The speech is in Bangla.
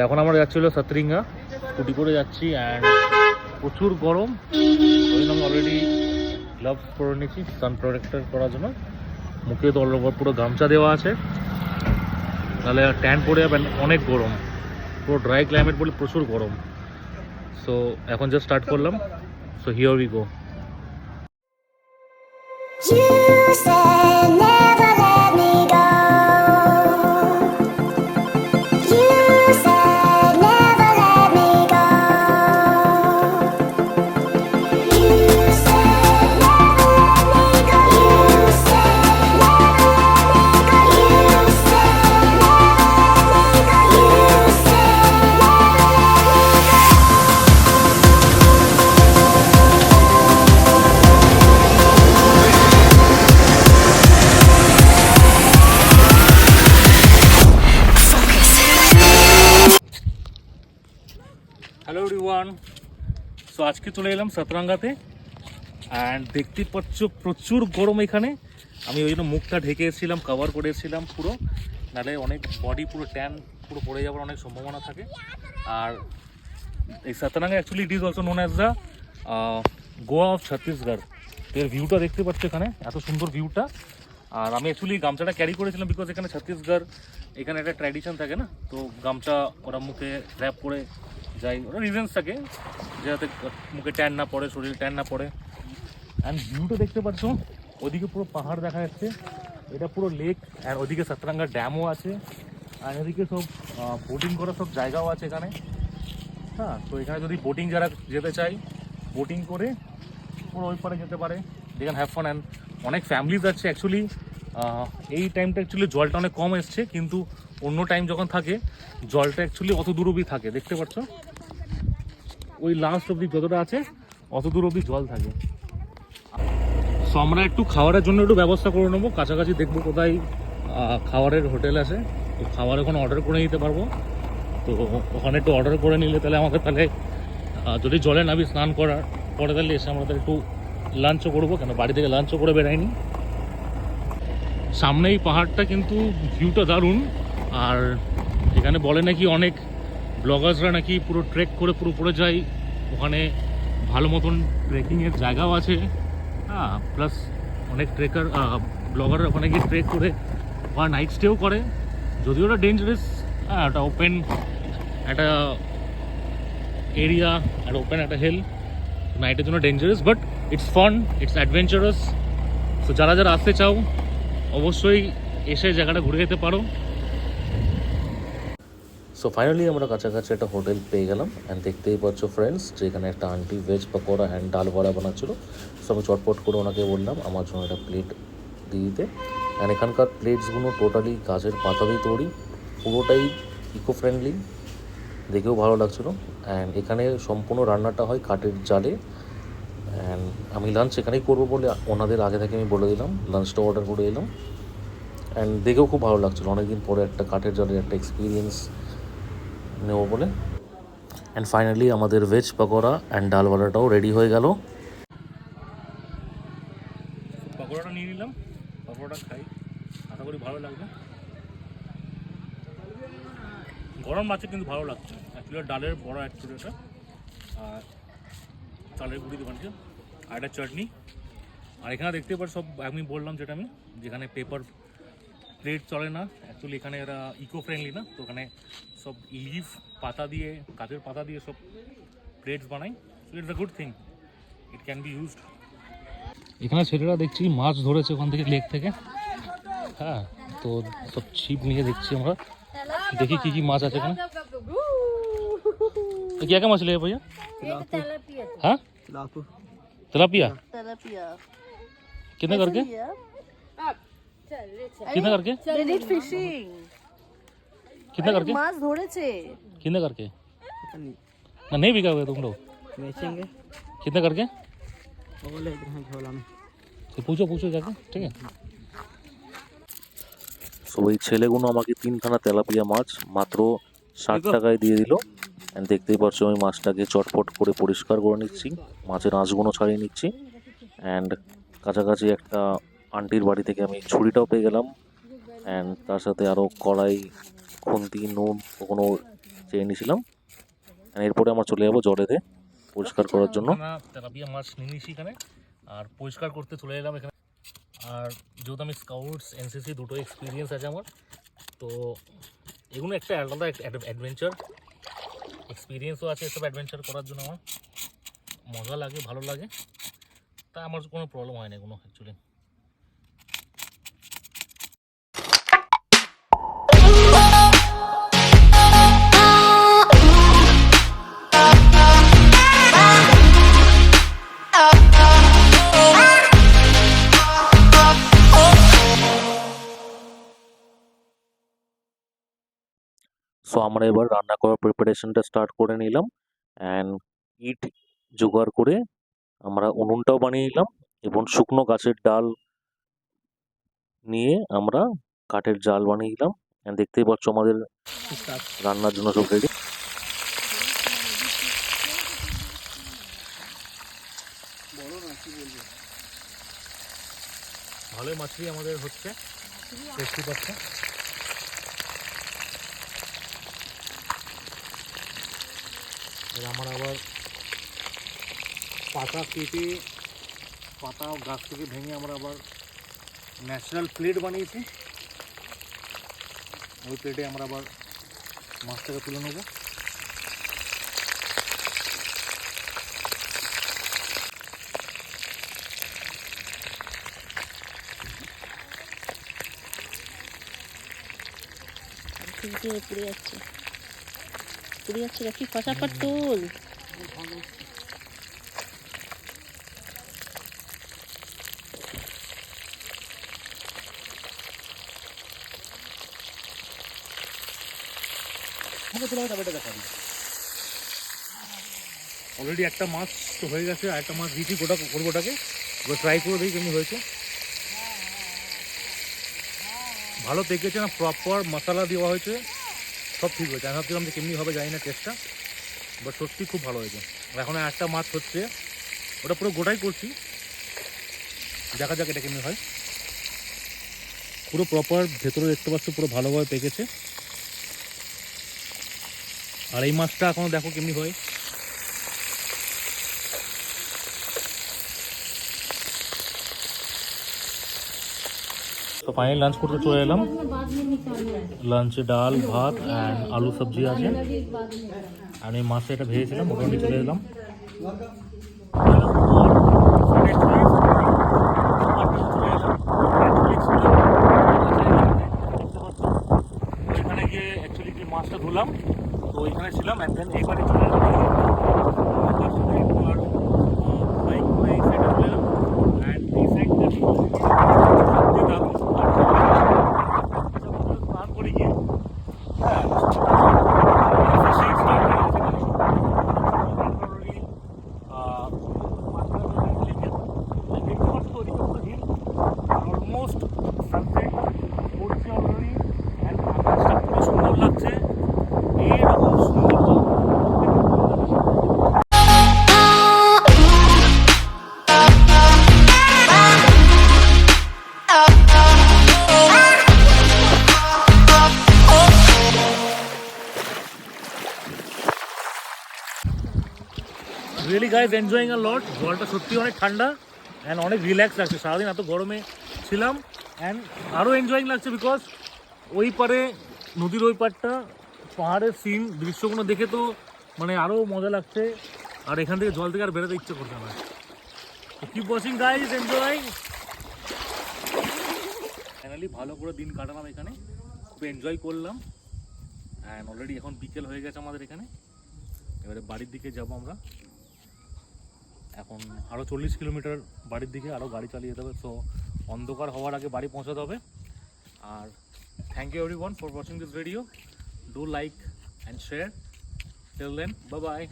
এখন আমরা যাচ্ছিল সাতরিঙ্গা, স্কুটি করে যাচ্ছি অ্যান্ড প্রচুর গরম। ওই জন্য আমি অলরেডি গ্লাভস পরে নিয়েছি সান প্রোটেক্টর করার জন্য। মুখে তো অল ওভার পুরো গামছা দেওয়া আছে, তাহলে ট্যান পড়ে যাবেন। অনেক গরম, পুরো ড্রাই ক্লাইমেট বলে প্রচুর গরম। সো এখন জাস্ট স্টার্ট করলাম। So here we go. You said never let me go. You said never let me go. You said never let me go. You said never let me go. You said never let me go. You said hello everyone. So আজকে চলে এলাম সাতরাঙ্গাতে অ্যান্ড দেখতে পাচ্ছ প্রচুর গরম এখানে। আমি ওই জন্য মুখটা ঢেকে এসেছিলাম, কভার করে এসেছিলাম পুরো, নাহলে অনেক বডি পুরো ট্যান পুরো পড়ে যাওয়ার অনেক সম্ভাবনা থাকে। আর এই Satrenga actually it is also known as the Goa of Chhattisgarh. এর ভিউটা দেখতে পাচ্ছ এখানে, এত সুন্দর ভিউটা। আর আমি অ্যাকচুয়ালি গামছাটা ক্যারি করেছিলাম বিকজ এখানে ছত্তিশগড়, এখানে একটা ট্র্যাডিশন থাকে না, তো গামছা ওরা মুখে র্যাপ করে যাই, ওরা রিজনস থাকে যাতে মুখে ট্যান না পড়ে, শরীরে ট্যান না পড়ে। অ্যান্ড ভিউটা দেখতে পাচ্ছ, ওদিকে পুরো পাহাড় দেখা যাচ্ছে, এটা পুরো লেক। আর ওদিকে সাতরাঙ্গা ড্যামও আছে, আর এদিকে সব বোটিং করার সব জায়গাও আছে এখানে। হ্যাঁ, তো এখানে যদি বোটিং যারা যেতে চাই, বোটিং করে পুরো ওই পারে যেতে পারে, দেখেন হ্যাভ ফান। অ্যান্ড অনেক ফ্যামিলিজ আছে অ্যাকচুয়ালি। এই টাইমটা অ্যাকচুয়ালি জলটা অনেক কম এসছে, কিন্তু অন্য টাইম যখন থাকে জলটা অ্যাকচুয়ালি অত দূর অবধি থাকে, দেখতে পাচ্ছ ওই লাস্ট অবধি যতটা আছে অত দূর অবধি জল থাকে। সো আমরা একটু খাবারের জন্য একটু ব্যবস্থা করে নেবো, কাছাকাছি দেখবো কোথায় খাবারের হোটেল আছে, তো খাবার ওখানে অর্ডার করে নিতে পারবো। তো ওখানে একটু অর্ডার করে নিলে তাহলে আমাকে তাহলে যদি জলে নামি স্নান করার পরে তাহলে এসে আমরা একটু লাঞ্চও করবো, কেন বাড়ি থেকে লাঞ্চও করে বেরাইনি। সামনে এই পাহাড়টা কিন্তু ভিউটা দারুণ। আর এখানে বলে নাকি অনেক ব্লগার্সরা নাকি পুরো ট্রেক করে পুরো উপরে যায়, ওখানে ভালো মতন ট্রেকিংয়ের জায়গাও আছে। হ্যাঁ, প্লাস অনেক ট্রেকার ব্লগাররা ওখানে গিয়ে ট্রেক করে বা নাইট স্টেও করে, যদিও ওটা ডেঞ্জারাস। হ্যাঁ, একটা ওপেন একটা এরিয়া, একটা ওপেন একটা হিল, নাইটের জন্য dangerous, but it's fun, it's adventurous. তো যারা যারা আসতে চাও অবশ্যই এসে জায়গাটা ঘুরে যেতে পারো। সো ফাইনালি আমরা কাছাকাছি একটা হোটেল পেয়ে গেলাম। অ্যান্ড দেখতেই পাচ্ছ ফ্রেন্ডস যে এখানে একটা আন্টি ভেজ পকোড়া অ্যান্ড ডাল বড়া বানাচ্ছিলো। সো আমি চটপট করে ওনাকে বললাম আমার জন্য একটা প্লেট দিয়ে দিতে। অ্যান্ড এখানকার প্লেটসগুলো টোটালি গাছের পাতা দিয়ে তৈরি, পুরোটাই ইকো ফ্রেন্ডলি, দেখেও ভালো লাগছিলো। অ্যান্ড এখানে সম্পূর্ণ রান্নাটা হয় কাঠের জালে। অ্যান্ড আমি লাঞ্চ এখানেই করবো বলে ওনাদের আগে থেকে আমি বলে দিলাম, লাঞ্চটা অর্ডার করে এলাম। অ্যান্ড দেখেও খুব ভালো লাগছিলো, অনেকদিন পরে একটা কাঠের জালের একটা এক্সপিরিয়েন্স নেব বলে। অ্যান্ড ফাইনালি আমাদের ভেজ পকোড়া অ্যান্ড ডালওয়ালাটাও রেডি হয়ে গেল। পকোড়াটা নিয়ে নিলাম, পকোড়াটা খাই, আশা করি ভালো লাগবে। গরম আছে কিন্তু ভালো লাগছে। অ্যাকচুয়ালি ডালের বড়া অ্যাকচুয়ালি এটা, আর চালের গুঁড়ি দোকানছে, আর একটা চাটনি। আর এখানে দেখতে পার সব আমি বললাম যেটা আমি, যেখানে পেপার প্লেট চলে না, অ্যাকচুয়ালি এখানে এরা ইকো ফ্রেন্ডলি না, তো ওখানে সব লিভ পাতা দিয়ে, গাছের পাতা দিয়ে সব প্লেটস বানাই। So it's a good thing, it can be used. এখানে ছেলেরা দেখছি মাছ ধরেছে ওখান থেকে, লেক থেকে। হ্যাঁ, তো সব ছিপ নিয়ে দেখছি আমরা, দেখি কি কি মাছ আছে এখানে। क्या क्या मछली है भैया? हाँ, तिलापिया। कितने करके? कितने करके? कितने करके? মাছ ধরেছে। कितने करके? ना नहीं बिका हुआ तुम लोग? बेचेंगे। कितने करके? बोले हैं झोला में। तो पूछो पूछो जाके, ठीक है। সো এই ছেলেগুলো আমাকে 3খানা তেলাপিয়া মাছ মাত্র 60 টাকায় দিয়ে দিল। দেখতেই পাচ্ছ আমি মাছটাকে চটপট করে পরিষ্কার করে নিচ্ছি, মাছের আঁশগুলো ছাড়িয়ে নিচ্ছি। অ্যান্ড কাছাকাছি একটা আন্টির বাড়ি থেকে আমি ছুরিটাও পেয়ে গেলাম। অ্যান্ড তার সাথে আরও কড়াই, খুন্তি, নুন, কোনো চেয়ে নিয়েছিলাম। আর এরপরে আমরা চলে যাবো জলেতে পরিষ্কার করার জন্য। তেলাপিয়া মাছ নিয়ে নিয়েছি এখানে আর পরিষ্কার করতে চলে এলাম এখানে। আর যেহেতু আমি স্কাউটস এনসিসি দুটো এক্সপিরিয়েন্স আছে আমার, তো এগুলো একটা আলাদা অ্যাডভেঞ্চার এক্সপিরিয়েন্সও আছে। এসব অ্যাডভেঞ্চার করার জন্য আমার মজা লাগে, ভালো লাগে, তা আমার কোনো প্রবলেম হয় না এগুলো অ্যাকচুয়ালি। সো আমরা এবার রান্না করার প্রিপারেশনটা স্টার্ট করে নিলাম। অ্যান্ড ইট জোগাড় করে আমরা উনুনটাও বানিয়ে নিলাম এবং শুকনো গাছের ডাল নিয়ে আমরা কাঠের জাল বানিয়ে দিলাম। অ্যান্ড দেখতেই পাচ্ছ আমাদের রান্নার জন্য সব রেডি। ভালোই মাছলি আমাদের হচ্ছে, দেখতে পাচ্ছ। আমার আবার পাতা কেটে পাতা গাছ থেকে ভেঙে আমরা আবার ন্যাচারাল প্লেট বানিয়েছি। ওই প্লেটে আমরা আবার মাছটাকে তুলে নেবো। পুড়ে যাচ্ছে কি ফটাফট তুল। অলরেডি একটা মাছ তো হয়ে গেছে, আর একটা মাছ দিয়েছি গোটা করবো, ওটাকে এবার ট্রাই করে দিই কেমনি হয়েছে। ভালো পেকেছে না, প্রপার মশলা দেওয়া হয়েছে, সব ঠিক হয়েছে। আমি ভাবছিলাম যে কেমনি হবে জানি না টেস্টটা, বাট সত্যি খুব ভালো হয়েছে। এখন একটা মাছ হচ্ছে, ওটা পুরো গোটাই করছি, দেখা যাক এটা কেমনি হয়। পুরো প্রপার ভেতরে দেখতে পাচ্ছ পুরো ভালোভাবে পেকেছে। আর এই মাছটা এখনো দেখো কেমনি হয়। তো ফাইনাল লাঞ্চ করতে চলে এলাম। লাঞ্চে ডাল ভাত অ্যান্ড আলু সবজি আছে, আর এই মাছটা এটা ভেজেছিলাম, মোটামুটি চলে এলাম। এখানে গিয়ে অ্যাকচুয়ালি যে মাছটা ধুলাম, তো ওইখানে ছিলাম, অ্যান্ড দেন এইবারে চলে এলাম অলমোস্ট সানসেট করছে অলরেডি, অ্যান্ড আকাশটা পুরো সুন্দর লাগছে। এইরকম সৌন্দর্য রিয়েলি গাইজ এনজয়িং আ লট। জলটা সত্যি অনেক ঠান্ডা অ্যান্ড অনেক রিল্যাক্স লাগছে। সারাদিন এত গরমে ছিলাম, অ্যান্ড আরও এনজয়িং লাগছে বিকজ ওই পারে নদীর ওই পারটা পাহাড়ের সিন দৃশ্যগুলো দেখে তো মানে আরও মজা লাগছে। আর এখান থেকে জল থেকে আর বেরোতে ইচ্ছে করছে না। Keep watching guys, enjoy. Finally ভালো করে দিন কাটালাম এখানে, খুব এনজয় করলাম। অ্যান্ড অলরেডি এখন বিকেল হয়ে গেছে আমাদের এখানে। এবারে বাড়ির দিকে যাব আমরা। এখন আরও 40 কিলোমিটার বাড়ির দিকে আরও গাড়ি চালিয়ে যেতে হবে। সো অন্ধকার হওয়ার আগে বাড়ি পৌঁছাতে হবে। আর thank you everyone for watching this video. Do like and share. Till then, bye by.